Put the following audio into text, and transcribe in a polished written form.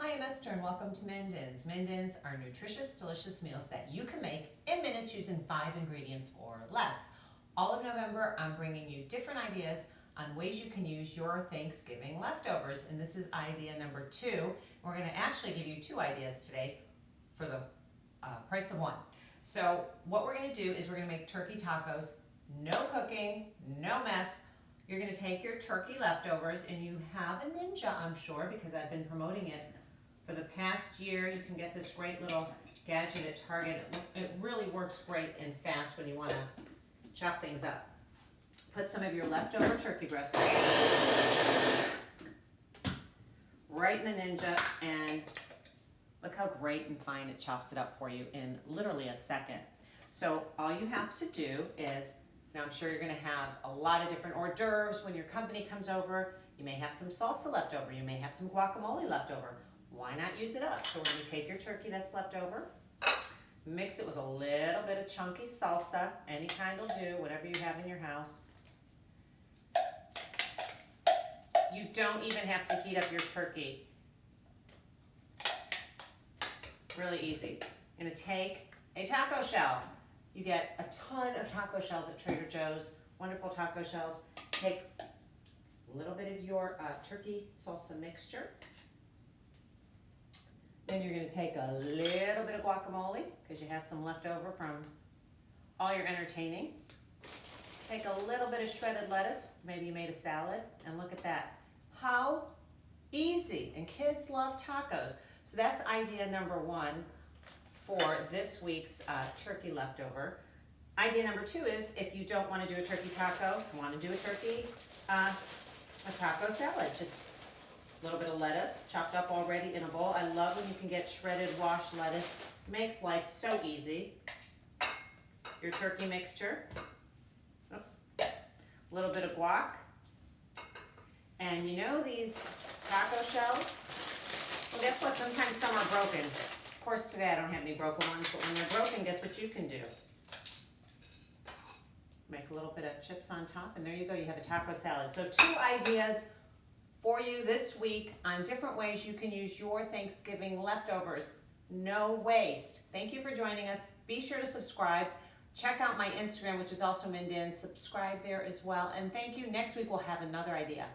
Hi, I'm Esther and welcome to Minden's. Minden's are nutritious, delicious meals that you can make in minutes using 5 ingredients or less. All of November, I'm bringing you different ideas on ways you can use your Thanksgiving leftovers, and this is idea number 2. We're going to actually give you 2 ideas today for the price of 1. So what we're going to do is we're going to make turkey tacos. No cooking, no mess. You're going to take your turkey leftovers, and you have a Ninja, I'm sure, because I've been promoting it for the past year. You can get this great little gadget at Target. It really works great and fast when you want to chop things up. Put some of your leftover turkey breasts right in the Ninja, and look how great and fine it chops it up for you in literally a second. So all you have to do is, now I'm sure you're going to have a lot of different hors d'oeuvres when your company comes over. You may have some salsa left over. You may have some guacamole left over. Why not use it up? So when you take your turkey that's left over, mix it with a little bit of chunky salsa. Any kind will do, whatever you have in your house. You don't even have to heat up your turkey. Really easy. I'm going to take a taco shell. You get a ton of taco shells at Trader Joe's. Wonderful taco shells. Take a little bit of your turkey salsa mixture. Then you're going to take a little bit of guacamole because you have some left over from all your entertaining. Take a little bit of shredded lettuce. Maybe you made a salad. And look at that. How easy. And kids love tacos. So that's idea number 1 for this week's turkey leftover. Idea number 2 is if you don't want to do a turkey taco, you want to do a taco salad. Just a little bit of lettuce chopped up already in a bowl. I love when you can get shredded washed lettuce. Makes life so easy. Your turkey mixture. A little bit of guac. And you know these taco shells? Well, guess what? Sometimes some are broken. Of course, today I don't have any broken ones, but when they're broken, guess what you can do? Make a little bit of chips on top, and there you go. You have a taco salad. So 2 ideas for you this week on different ways you can use your Thanksgiving leftovers. No waste. Thank you for joining us. Be sure to subscribe. Check out my Instagram, which is also Minden. Subscribe there as well. And thank you. Next week we'll have another idea.